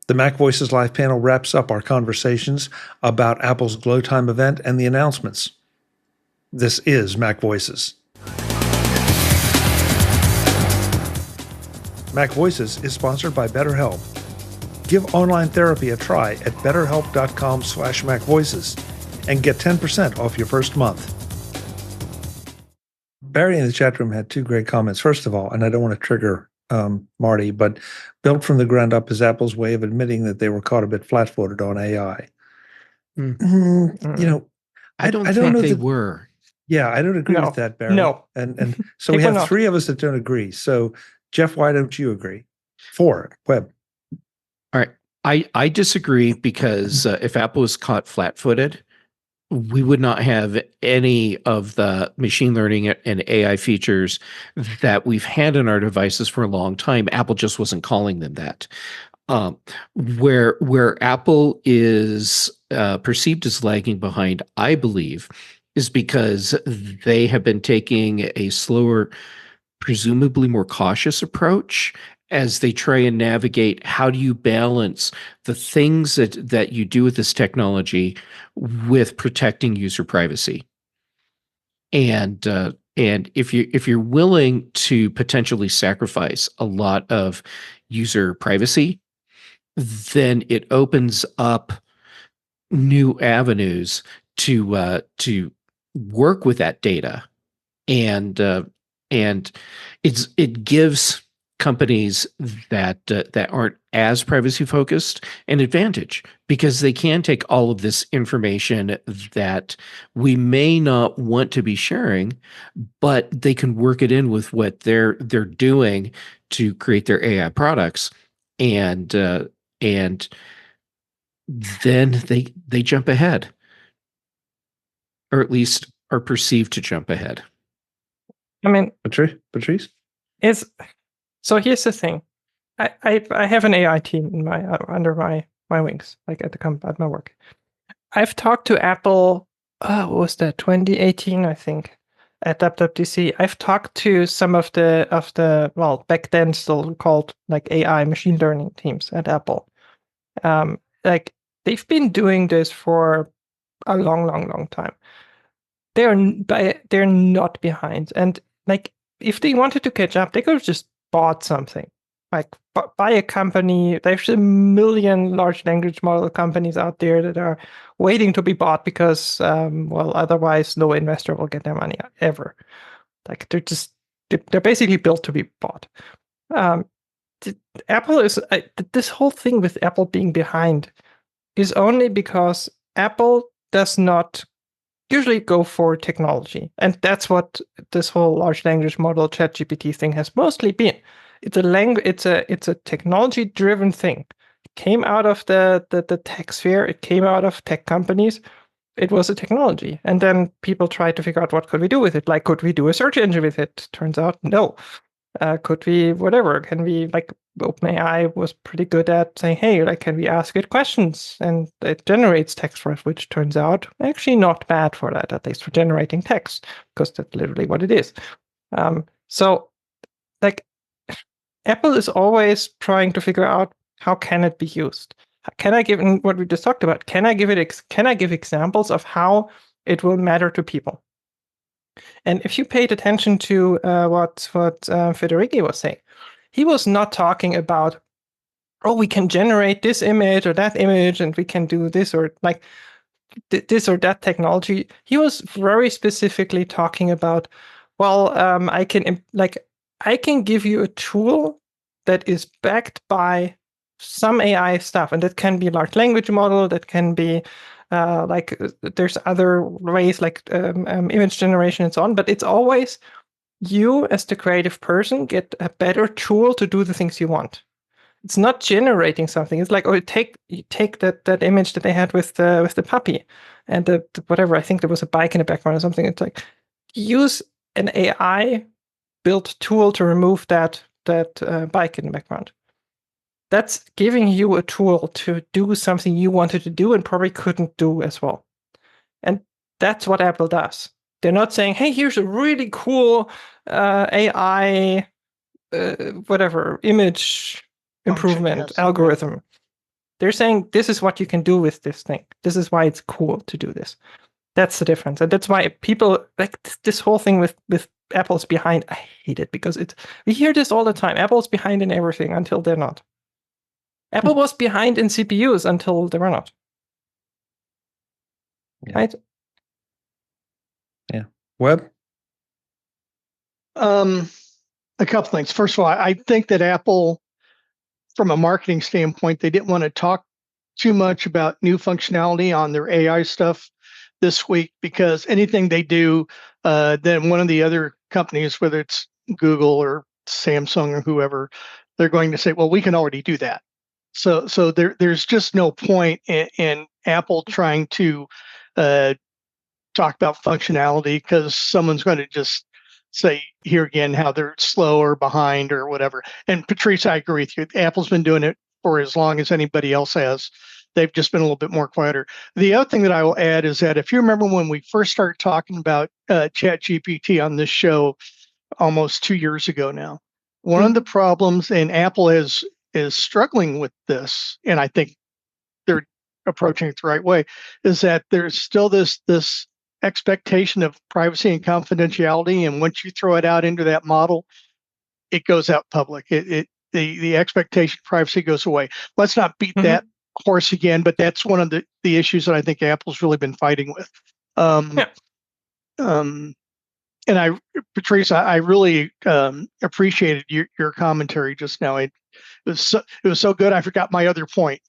The Mac Voices Live panel wraps up our conversations about Apple's Glowtime event and the announcements. This is Mac Voices. Mac Voices is sponsored by BetterHelp. Give online therapy a try at betterhelp.com/MacVoices and get 10% off your first month. Barry in the chat room had two great comments. First of all, and I don't want to trigger Marty, but built from the ground up is Apple's way of admitting that they were caught a bit flat-footed on AI. I don't think they were. Yeah, I don't agree with that, Barry. No. And so we have three of us that don't agree. So, Jeff, why don't you agree? 4, Webb. All right. I disagree because if Apple was caught flat-footed, we would not have any of the machine learning and AI features that we've had in our devices for a long time. Apple just wasn't calling them that. Where Apple is perceived as lagging behind, I believe, is because they have been taking a slower, presumably more cautious approach as they try and navigate how do you balance the things that you do with this technology with protecting user privacy. And if you're willing to potentially sacrifice a lot of user privacy, then it opens up new avenues to work with that data, and it gives companies that aren't as privacy focused an advantage, because they can take all of this information that we may not want to be sharing, but they can work it in with what they're doing to create their AI products, and then they jump ahead, or at least are perceived to jump ahead. I mean, Patrice? So here's the thing. I have an AI team in under my wings, like at my work. I've talked to Apple, what was that, 2018, I think, at WWDC. I've talked to some of the well, back then still called like AI machine learning teams at Apple. Like they've been doing this for a long time. They're not behind, and like if they wanted to catch up, they could have just bought something, like buy a company. There's a million large language model companies out there that are waiting to be bought because, otherwise no investor will get their money ever. Like they're basically built to be bought. Apple is this whole thing with Apple being behind is only because Apple does not usually go for technology, and that's what this whole large language model ChatGPT thing has mostly been. It's a technology-driven thing. It came out of the tech sphere. It came out of tech companies. It was a technology, and then people tried to figure out what could we do with it. Like, could we do a search engine with it? Turns out, no. Could we whatever? Can we, like, OpenAI was pretty good at saying, hey, like, can we ask it questions? And it generates text for us, which turns out actually not bad for that, at least for generating text, because that's literally what it is. So, like, Apple is always trying to figure out how can it be used. Can I give, what we just talked about? Can I give examples of how it will matter to people? And if you paid attention to what Federici was saying, he was not talking about, oh, we can generate this image or that image, and we can do this or like this or that technology. He was very specifically talking about, well, I can give you a tool that is backed by some AI stuff, and that can be large language model, that can be there's other ways like image generation and so on, but it's always you as the creative person get a better tool to do the things you want. It's not generating something. It's like, oh, you take that image that they had with the puppy and the whatever. I think there was a bike in the background or something. It's like, use an AI built tool to remove that bike in the background. That's giving you a tool to do something you wanted to do and probably couldn't do as well. And that's what Apple does. They're not saying, hey, here's a really cool AI image improvement algorithm. They're saying this is what you can do with this thing. This is why it's cool to do this. That's the difference. And that's why people like this whole thing with Apple's behind. I hate it because we hear this all the time. Apple's behind in everything until they're not. Apple was behind in CPUs until they were not. Yeah. Right? Yeah. Webb? A couple things. First of all, I think that Apple, from a marketing standpoint, they didn't want to talk too much about new functionality on their AI stuff this week, because anything they do, then one of the other companies, whether it's Google or Samsung or whoever, they're going to say, well, we can already do that. So there's just no point in Apple trying to talk about functionality, because someone's going to just say here again how they're slow or behind or whatever. And Patrice, I agree with you. Apple's been doing it for as long as anybody else has. They've just been a little bit more quieter. The other thing that I will add is that if you remember when we first started talking about ChatGPT on this show almost 2 years ago now, one of the problems, and Apple is struggling with this, and I think they're approaching it the right way, is that there's still this expectation of privacy and confidentiality, and once you throw it out into that model, it goes out public. The expectation of privacy goes away. Let's not beat that horse again, but that's one of the issues that I think Apple's really been fighting with. And Patrice, I really appreciated your commentary just now. It was so good, I forgot my other point.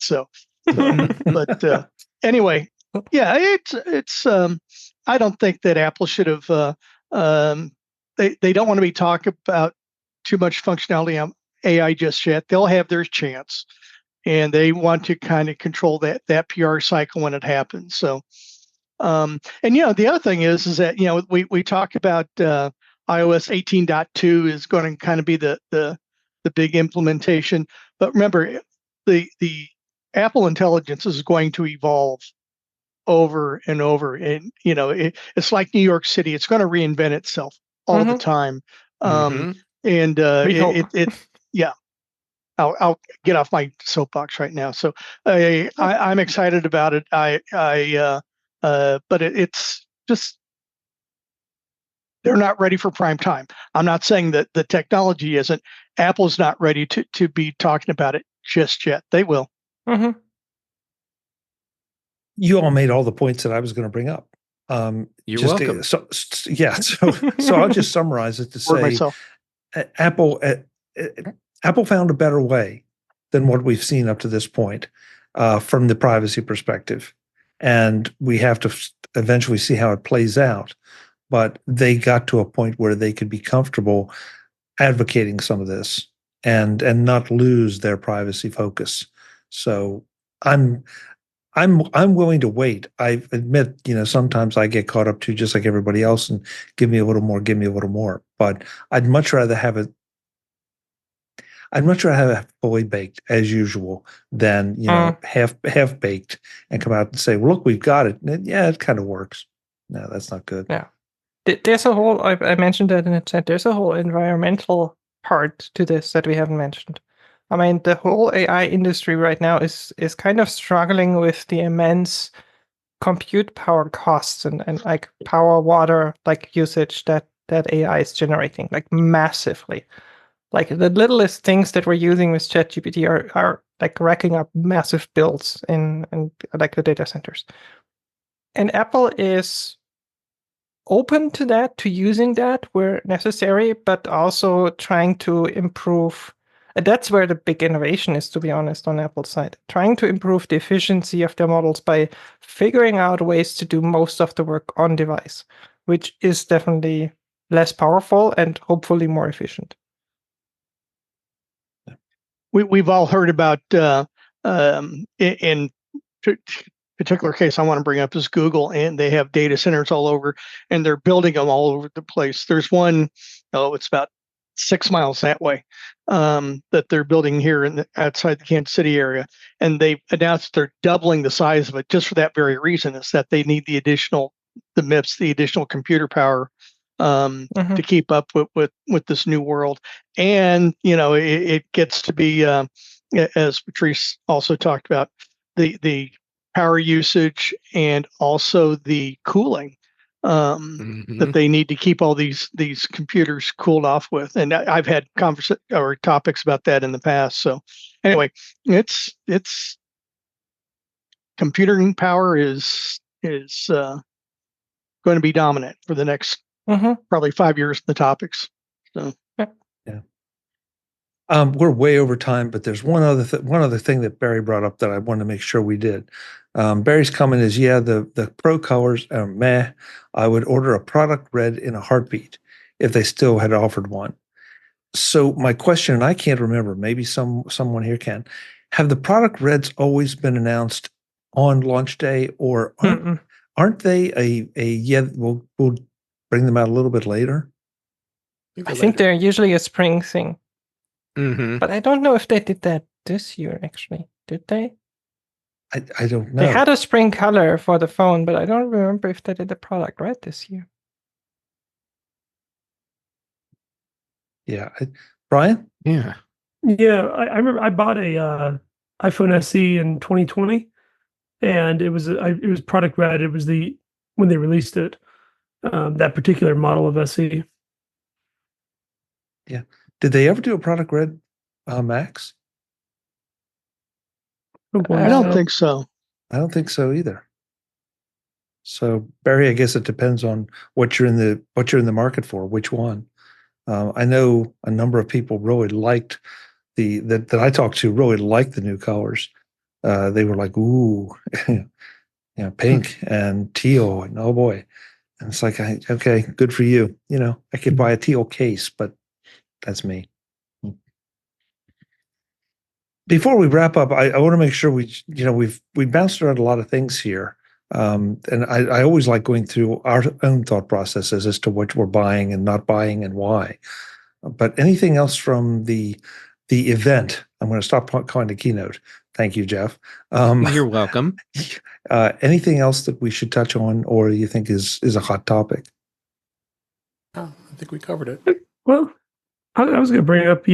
But anyway, yeah, it's I don't think that Apple should have. They don't want to be talking about too much functionality on AI just yet. They'll have their chance, and they want to kind of control that PR cycle when it happens. So, and the other thing is that we talk about iOS 18.2 is going to kind of be the big implementation, but remember the Apple Intelligence is going to evolve over and over, and it's like New York City. It's going to reinvent itself all the time. Yeah, I'll get off my soapbox right now. So I'm excited about it. But it's just they're not ready for prime time. I'm not saying that the technology isn't. Apple's not ready to be talking about it just yet. They will. You all made all the points that I was going to bring up. You're welcome. So I'll just summarize it to say Apple found a better way than what we've seen up to this point from the privacy perspective. And we have to eventually see how it plays out. But they got to a point where they could be comfortable advocating some of this and not lose their privacy focus. So I'm willing to wait. I admit, sometimes I get caught up too, just like everybody else, and give me a little more. But I'd much rather have it fully baked as usual than half baked and come out and say, well, look, we've got it. And it kind of works. No, that's not good. Yeah. There's a whole, I mentioned that in the chat, there's a whole environmental part to this that we haven't mentioned. I mean, the whole AI industry right now is kind of struggling with the immense compute power costs and like power, water, like usage that AI is generating, like massively. Like the littlest things that we're using with ChatGPT are like racking up massive bills in like the data centers. And Apple is open to that, to using that where necessary, but also trying to improve. And that's where the big innovation is, to be honest, on Apple's side. Trying to improve the efficiency of their models by figuring out ways to do most of the work on device, which is definitely less powerful and hopefully more efficient. We've all heard about in particular case I want to bring up is Google, and they have data centers all over, and they're building them all over the place. There's one, it's about 6 miles that way, that they're building here outside the Kansas City area, and they've announced they're doubling the size of it just for that very reason, is that they need the additional computer power to keep up with this new world. And it gets to be as Patrice also talked about, the power usage and also the cooling that they need to keep all these computers cooled off with. And I've had topics about that in the past. So anyway, it's computing power is going to be dominant for the next probably 5 years in the topics. So yeah. We're way over time, but there's one other thing that Barry brought up that I wanted to make sure we did. Barry's comment is, the Pro colors are meh. I would order a product red in a heartbeat if they still had offered one. So my question, and I can't remember, maybe someone here can, have the product reds always been announced on launch day, or aren't they we'll bring them out a little bit later? I think they're usually a spring thing. But I don't know if they did that this year, actually. Did they? I don't know. They had a spring color for the phone, but I don't remember if they did the product red this year. Yeah. Brian? Yeah, I remember I bought a iPhone SE in 2020, and it was product red. It was when they released it, that particular model of SE. Yeah. Did they ever do a product red Max? I don't think so. I don't think so either. So Barry, I guess it depends on what you're in the market for, which one. I know a number of people really liked that I talked to really liked the new colors. They were like, ooh, pink and teal, and oh boy. And it's like, okay, good for you. I could buy a teal case, but that's me. Before we wrap up, I want to make sure we bounced around a lot of things here. And I always like going through our own thought processes as to what we're buying and not buying and why. But anything else from the event? I'm going to stop calling it keynote. Thank you, Jeff. You're welcome. Anything else that we should touch on, or you think is a hot topic? I think we covered it. Well, I was going to bring up,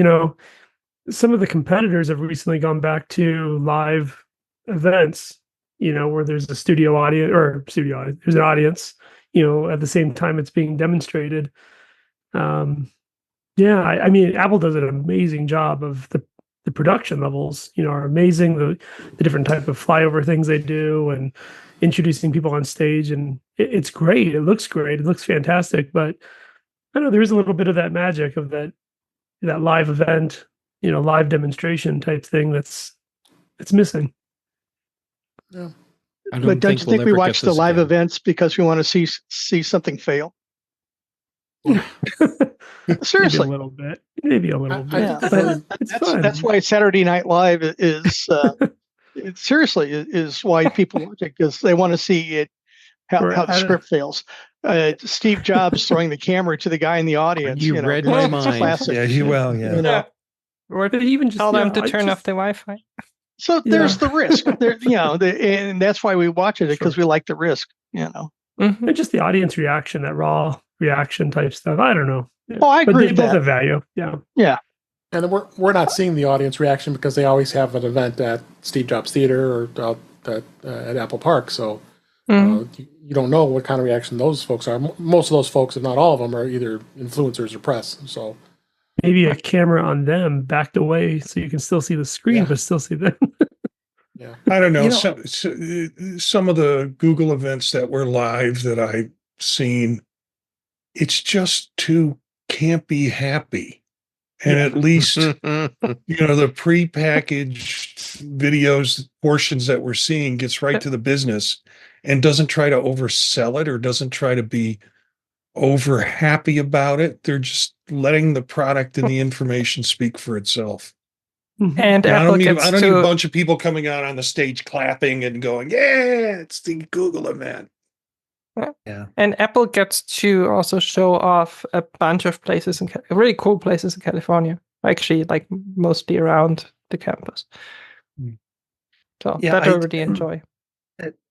some of the competitors have recently gone back to live events, where there's a there's an audience, at the same time it's being demonstrated. I mean, Apple does an amazing job of the production levels, are amazing. The different type of flyover things they do and introducing people on stage, and it's great. It looks great. It looks fantastic. But I know there is a little bit of that magic of that live event, live demonstration type thing that's missing. Yeah. But don't you think we watch the live events because we want to see something fail? Seriously, maybe a little bit. Yeah. But it's fun. That's why Saturday Night Live is is why people watch it, because they want to see it how the script fails. Steve Jobs throwing the camera to the guy in the audience. You read my mind. Classic. Yeah, you will. Yeah. Or they even just tell them to turn off the Wi-Fi. So there's the risk. And that's why we watch it, because we like the risk. And just the audience reaction, that raw reaction type stuff. I don't know. Oh, I agree. But they with both that. have value. Yeah. Yeah. And we're not seeing the audience reaction because they always have an event at Steve Jobs Theater or at Apple Park. So you don't know what kind of reaction those folks are. Most of those folks, if not all of them, are either influencers or press. So maybe a camera on them backed away so you can still see the screen, but still see them. Yeah. I don't know. Some of the Google events that were live that I've seen, it's just too campy happy. And at least, the prepackaged videos portions that we're seeing gets right to the business and doesn't try to oversell it or doesn't try to be over happy about it. They're just letting the product and the information speak for itself. And I don't need a to bunch of people coming out on the stage clapping and going, yeah, it's the Google event. Yeah. And Apple gets to also show off a bunch of places really cool places in California, actually, like mostly around the campus. So that I already enjoy.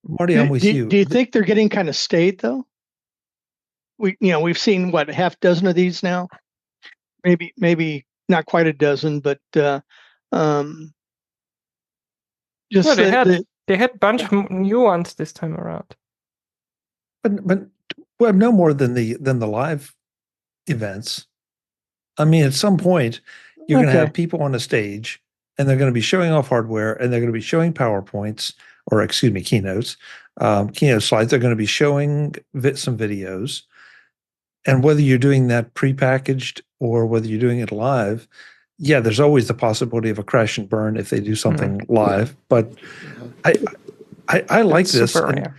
Marty, I'm with you. Do you think they're getting kind of staid though? We've seen what, half dozen of these now, maybe not quite a dozen, but Just No, they had a bunch of new ones this time around. But well, no more than the live events. I mean, at some point, you're going to have people on a stage, and they're going to be showing off hardware, and they're going to be showing PowerPoints, or excuse me, keynote slides. They're going to be showing some videos, and whether you're doing that prepackaged or whether you're doing it live, yeah, there's always the possibility of a crash and burn if they do something live. But I like this. And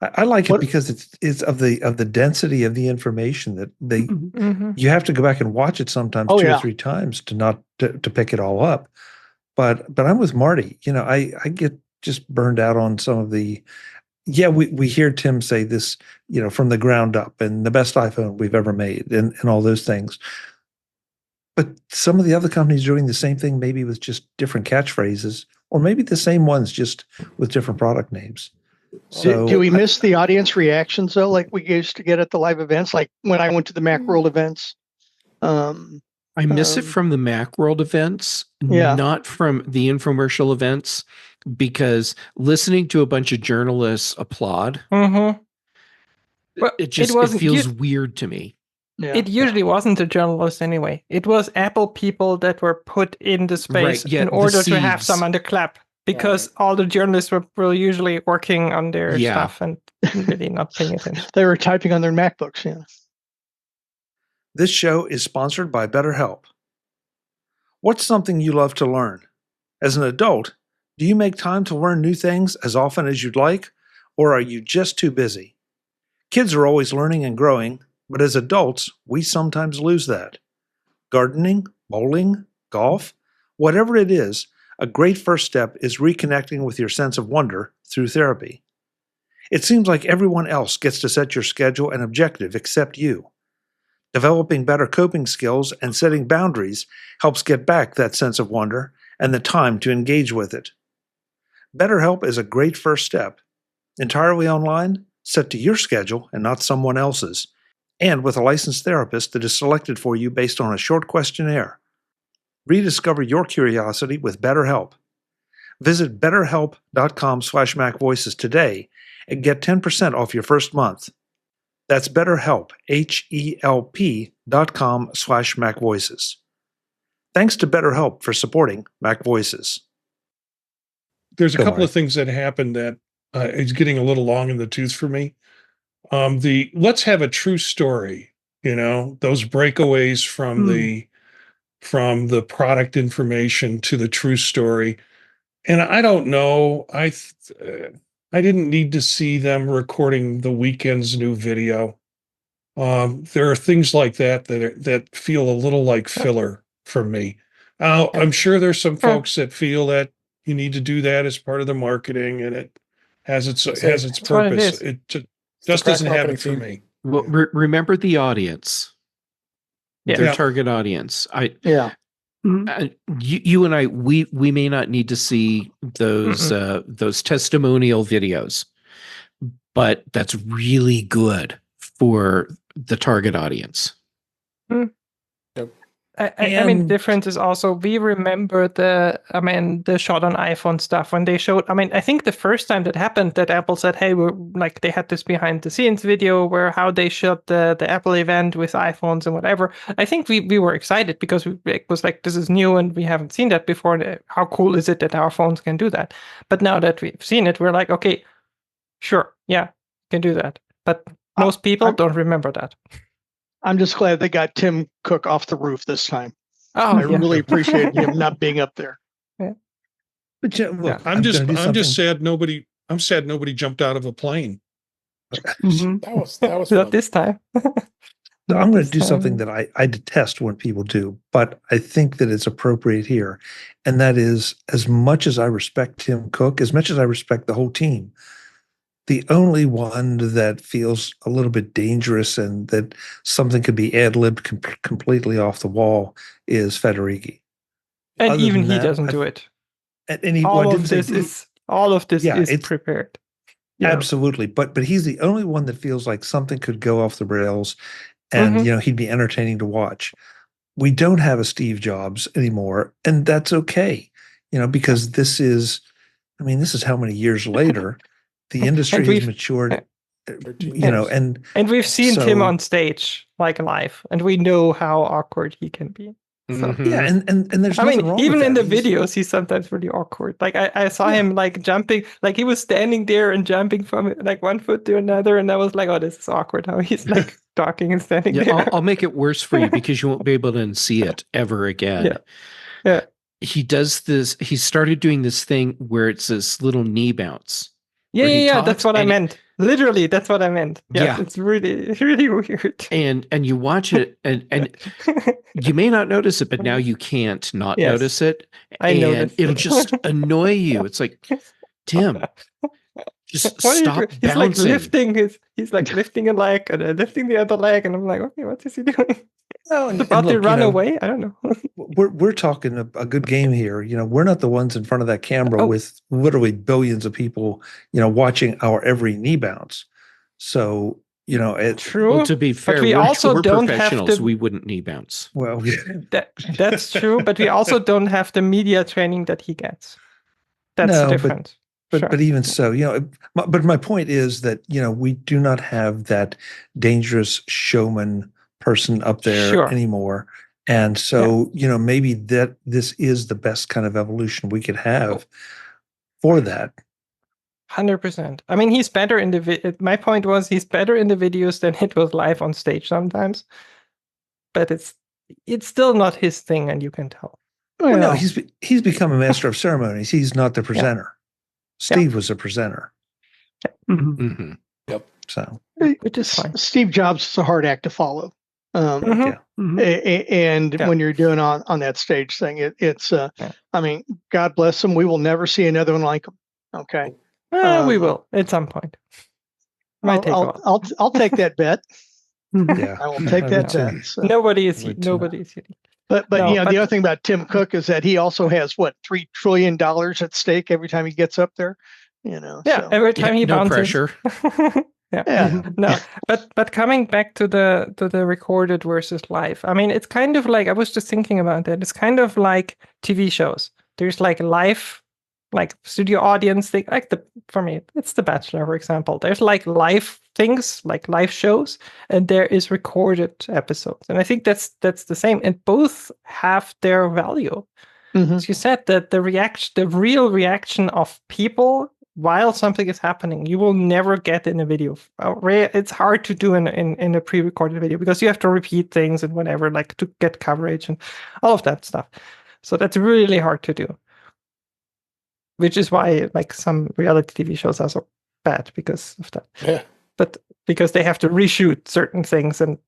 I like it because it's of the density of the information that they you have to go back and watch it sometimes two or three times to pick it all up. But I'm with Marty. You know, I get just burned out on some of the. Yeah, we hear Tim say this, you know, from the ground up and the best iPhone we've ever made and all those things. But some of the other companies doing the same thing, maybe with just different catchphrases, or maybe the same ones just with different product names. So do we miss the audience reactions though, like we used to get at the live events? Like when I went to the Macworld events. I miss it from the Macworld events, not from the infomercial events, because listening to a bunch of journalists applaud, well, it feels weird to me. Yeah. It usually wasn't a journalist anyway. It was Apple people that were put in the space in order to have someone to clap, because all the journalists were usually working on their stuff and really not paying attention. They were typing on their MacBooks, This show is sponsored by BetterHelp. What's something you love to learn? As an adult, do you make time to learn new things as often as you'd like, or are you just too busy? Kids are always learning and growing, but as adults, we sometimes lose that. Gardening, bowling, golf, whatever it is, a great first step is reconnecting with your sense of wonder through therapy. It seems like everyone else gets to set your schedule and objective except you. Developing better coping skills and setting boundaries helps get back that sense of wonder and the time to engage with it. BetterHelp is a great first step. Entirely online, set to your schedule and not someone else's, and with a licensed therapist that is selected for you based on a short questionnaire. Rediscover your curiosity with BetterHelp. Visit betterhelp.com/MacVoices today and get 10% off your first month. That's BetterHelp, HELP.com/MacVoices. Thanks to BetterHelp for supporting MacVoices. There's a couple of things that happened that is getting a little long in the tooth for me. Let's have a true story, you know, those breakaways from the product information to the true story. And I don't know, I didn't need to see them recording the weekend's new video. There are things like that feel a little like filler for me. I'm sure there's some folks that feel that you need to do that as part of the marketing, and it has its purpose. It just doesn't have it for me. Well, remember the audience, their target audience. You and I, we may not need to see those testimonial videos, but that's really good for the target audience. I mean, the difference is also we remember the shot on iPhone stuff when they showed. I mean, I think the first time that happened, that Apple said, "Hey, they had this behind the scenes video where how they shot the Apple event with iPhones and whatever." I think we were excited because it was like, this is new and we haven't seen that before. How cool is it that our phones can do that? But now that we've seen it, we're like, okay, sure, yeah, can do that. But most people don't remember that. I'm just glad they got Tim Cook off the roof this time. I really appreciate him not being up there. Yeah. But look, I'm just sad nobody jumped out of a plane. That was not this time. I'm going to do something that I detest when people do, but I think that it's appropriate here. And that is, as much as I respect Tim Cook, as much as I respect the whole team, the only one that feels a little bit dangerous and that something could be ad-libbed completely off the wall is Federighi. And other even he doesn't do it. And all of this is prepared. Yeah. Absolutely. But he's the only one that feels like something could go off the rails and, he'd be entertaining to watch. We don't have a Steve Jobs anymore, and that's okay, because this is I mean, this is how many years later the industry has matured, and we've seen Tim on stage, like live, and we know how awkward he can be. So. Yeah, and there's nothing wrong even with in that. the videos, he's sometimes really awkward. Like I saw him like jumping, like he was standing there and jumping from like one foot to another, and I was like, oh, this is awkward how he's like talking and standing there. I'll make it worse for you because you won't be able to unsee it ever again. Yeah. He does this. He started doing this thing where it's this little knee bounce. Yeah. That's what I meant. Literally, that's what I meant. Yeah, it's really, really weird. And you watch it, and you may not notice it, but now you can't not notice it. I noticed. It'll just annoy you. It's like, Tim, just stop he's bouncing. Like lifting he's like lifting a leg and lifting the other leg, and I'm like, okay, what is he doing? Oh, and about to run away? I don't know. we're talking a good game here. We're not the ones in front of that camera with literally billions of people, watching our every knee bounce. So, it's true. Well, to be fair, we also we're don't professionals. have we wouldn't knee bounce. Well, that's true, but we also don't have the media training that he gets. That's the difference. But even so, but my point is that, we do not have that dangerous showman person up there anymore. And so, maybe this is the best kind of evolution we could have for that. 100%. I mean, he's better in my point was he's better in the videos than it was live on stage sometimes. But it's still not his thing, and you can tell. Well, no, he's become a master of ceremonies. He's not the presenter. Steve was a presenter. Yep. So, which is fine. Steve Jobs is a hard act to follow. And when you're doing on that stage thing, it's I mean, God bless him. We will never see another one like him. Okay. We will at some point. I'll take that bet. Yeah, I will take that bet. So. Nobody is unique. But the other thing about Tim Cook is that he also has $3 trillion at stake every time he gets up there. Every time he bounces. No pressure. No, but coming back to the recorded versus live. I mean, it's kind of like, I was just thinking about that. It's kind of like TV shows. There's like live, like studio audience thing. For me, it's The Bachelor, for example. There's like live things, like live shows, and there is recorded episodes. And I think that's the same. And both have their value. As you said, that the real reaction of people while something is happening, you will never get in a video. It's hard to do in a pre-recorded video because you have to repeat things and whatever, like to get coverage and all of that stuff. So that's really hard to do. Which is why like some reality TV shows are so bad because of that. Yeah. But because they have to reshoot certain things and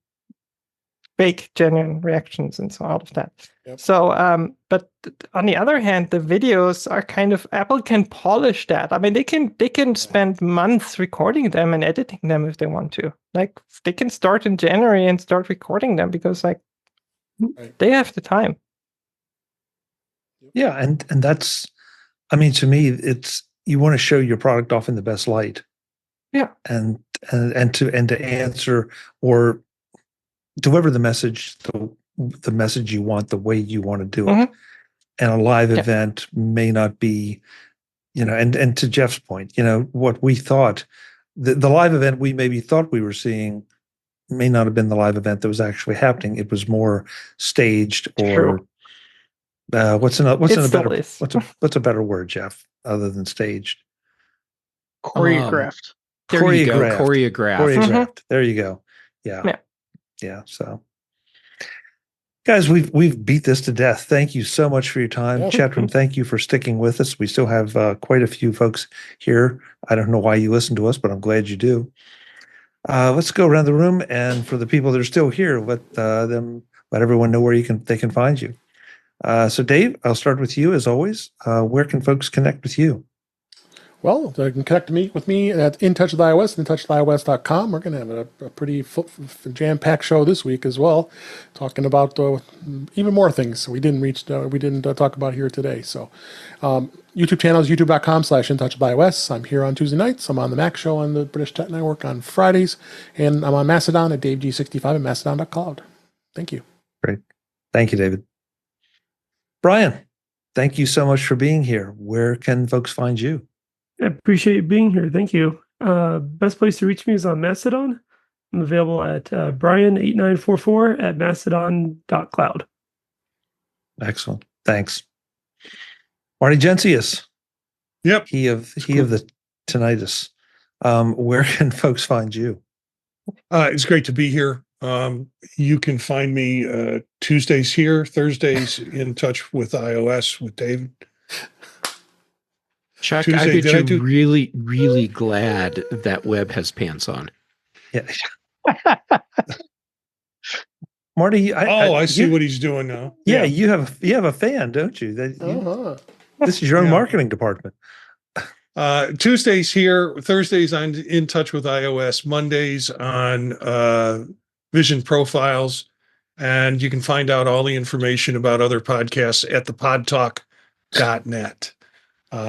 fake genuine reactions and so all of that. Yep. So, but on the other hand, the videos are kind of, Apple can polish that. I mean, they can spend months recording them and editing them if they want to. Like they can start in January and start recording them because they have the time. Yeah, and that's, I mean, to me, it's, you want to show your product off in the best light. Yeah, and to answer or deliver the message, the message you want, the way you want to do it. And a live event may not be, and to Jeff's point, what we thought, the live event we maybe thought we were seeing may not have been the live event that was actually happening. It was more staged or what's a better word, Jeff, other than staged? Choreographed. Choreographed. There you go. Yeah. So, guys, we've beat this to death. Thank you so much for your time, chat room. Thank you for sticking with us. We still have quite a few folks here. I don't know why you listen to us, but I'm glad you do. Let's go around the room, and for the people that are still here, let everyone know where they can find you. So, Dave, I'll start with you as always. Where can folks connect with you? Well, they can connect with me at In Touch with iOS, intouchwithios.com. We're going to have a pretty jam-packed show this week as well, talking about even more things we didn't talk about here today. So, YouTube channel is youtube.com/intouchwithios. I'm here on Tuesday nights. I'm on the Mac Show on the British Tech Network on Fridays, and I'm on Mastodon at DaveG65 at mastodon.cloud. Thank you. Great. Thank you, David. Brian, thank you so much for being here. Where can folks find you? I appreciate being here. Thank you. Best place to reach me is on Mastodon. I'm available at Brian8944 at mastodon.cloud. Excellent. Thanks. Marty Jencius. Yep. He of the tinnitus. Where can folks find you? It's great to be here. You can find me Tuesdays here, Thursdays in touch with iOS with David. Chuck, Tuesday, I bet you're really, really glad that Webb has pants on. Yeah. Marty, I see what he's doing now. Yeah, you have a fan, don't you? This is your own marketing department. Tuesdays here, Thursdays I'm in touch with iOS, Mondays on Vision Profiles, and you can find out all the information about other podcasts at thepodtalk.net.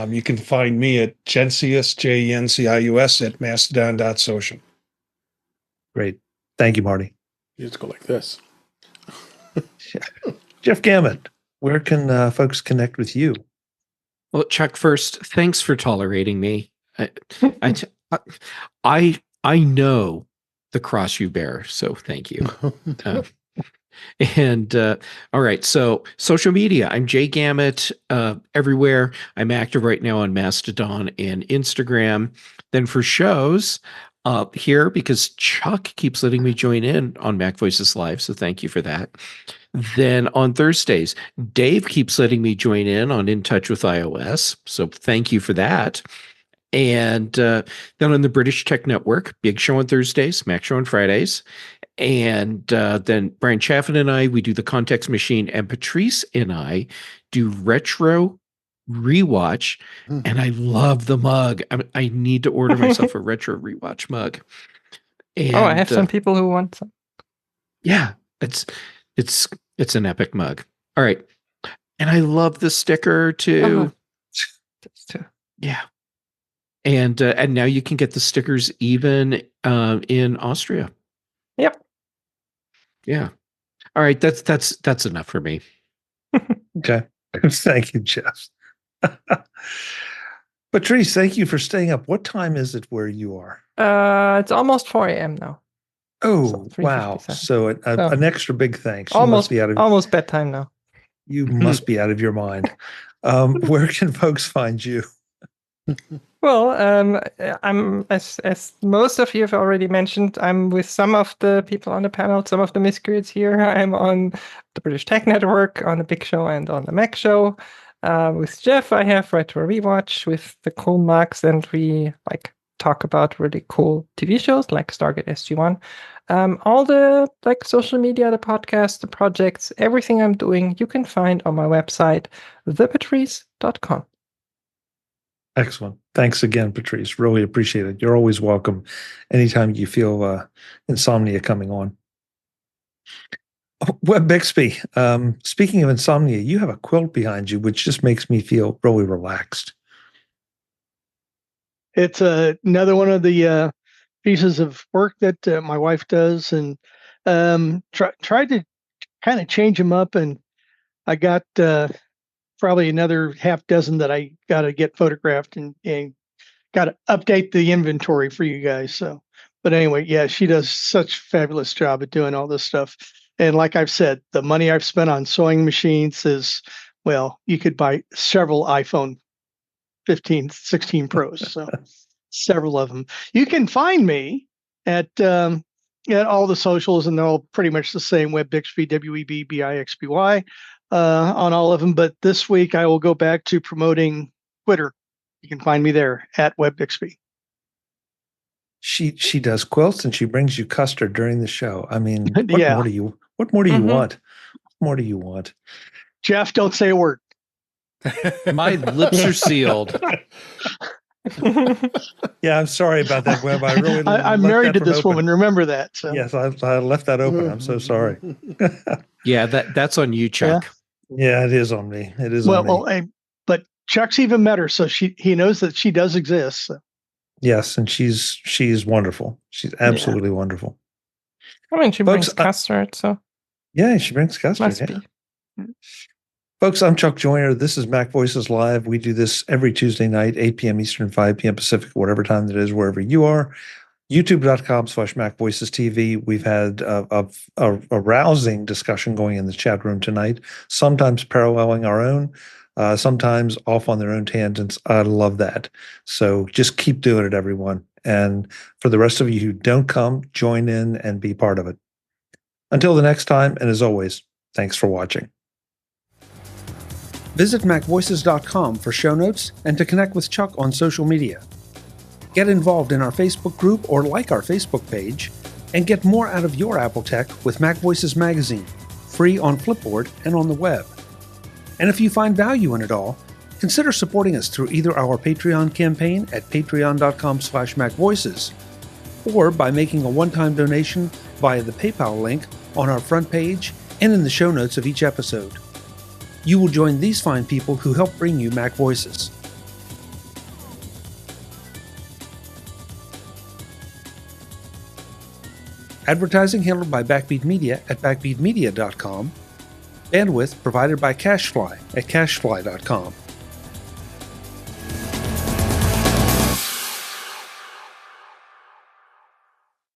You can find me at Jencius, Jencius at mastodon.social. Great. Thank you, Marty. You just go like this. Jeff Gamet, where can folks connect with you? Well, Chuck, first, thanks for tolerating me. I know the cross you bear, so thank you. All right, so social media. I'm Jay Gamet everywhere. I'm active right now on Mastodon and Instagram. Then for shows here, because Chuck keeps letting me join in on MacVoices Live, so thank you for that. Then on Thursdays, Dave keeps letting me join in on In Touch with iOS, so thank you for that. And then on the British Tech Network, Big Show on Thursdays, Mac Show on Fridays. And then Brian Chaffin and I, we do the Context Machine, and Patrice and I do Retro Rewatch. And I love the mug. I need to order myself a Retro Rewatch mug. And, I have some people who want some. Yeah, it's an epic mug. All right. And I love the sticker too. Yeah. And now you can get the stickers even in Austria. Yep. Yeah. All right. That's enough for me. Okay. Thank you, Jeff. Patrice, thank you for staying up. What time is it where you are? It's almost 4 a.m. now. Oh, wow. So an extra big thanks. Almost bedtime now. You must be out of your mind. Where can folks find you? Well, I'm as most of you have already mentioned, I'm with some of the people on the panel, some of the miscreants here. I'm on the British Tech Network, on the Big Show, and on the Mac Show. With Jeff, I have Retro Rewatch with the cool Macs, and we talk about really cool TV shows like Stargate SG-1. All the social media, the podcast, the projects, everything I'm doing, you can find on my website, thepatrice.com. Excellent. Thanks again, Patrice. Really appreciate it. You're always welcome anytime you feel insomnia coming on. Webb Bixby, speaking of insomnia, you have a quilt behind you, which just makes me feel really relaxed. It's another one of the pieces of work that my wife does, and tried to kind of change them up, and I got probably another half dozen that I got to get photographed and got to update the inventory for you guys. So, but anyway, yeah, she does such a fabulous job at doing all this stuff. And like I've said, the money I've spent on sewing machines is, well, you could buy several iPhone 15, 16 Pros. So several of them. You can find me at all the socials, and they're all pretty much the same. Webb Bixby, WEBBIXBY, on all of them. But this week I will go back to promoting Twitter. You can find me there at Webb Bixby. She does quilts, and she brings you custard during the show. I mean, what more do you want? What more do you want? Jeff, don't say a word. My lips are sealed. Yeah, I'm sorry about that, Webb. I'm married to this woman. Remember that. So. Yes, I left that open. I'm so sorry. Yeah, that's on you, Chuck. Yeah, it is on me. It is on me. Well, but Chuck's even better, so he knows that she does exist. So. Yes, and she's wonderful. She's absolutely wonderful. I mean, she brings custard, so yeah, she brings custard. Must be. Folks, I'm Chuck Joyner. This is MacVoices Live. We do this every Tuesday night, 8 p.m. Eastern, 5 p.m. Pacific, whatever time that is, wherever you are. YouTube.com/MacVoices TV. We've had a rousing discussion going in the chat room tonight, sometimes paralleling our own, sometimes off on their own tangents. I love that. So just keep doing it, everyone. And for the rest of you who don't come, join in and be part of it. Until the next time, and as always, thanks for watching. Visit MacVoices.com for show notes and to connect with Chuck on social media. Get involved in our Facebook group or like our Facebook page, and get more out of your Apple tech with MacVoices Magazine, free on Flipboard and on the web. And if you find value in it all, consider supporting us through either our Patreon campaign at patreon.com/MacVoices, or by making a one-time donation via the PayPal link on our front page and in the show notes of each episode. You will join these fine people who help bring you MacVoices. Advertising handled by Backbeat Media at backbeatmedia.com. Bandwidth provided by CacheFly at cachefly.com.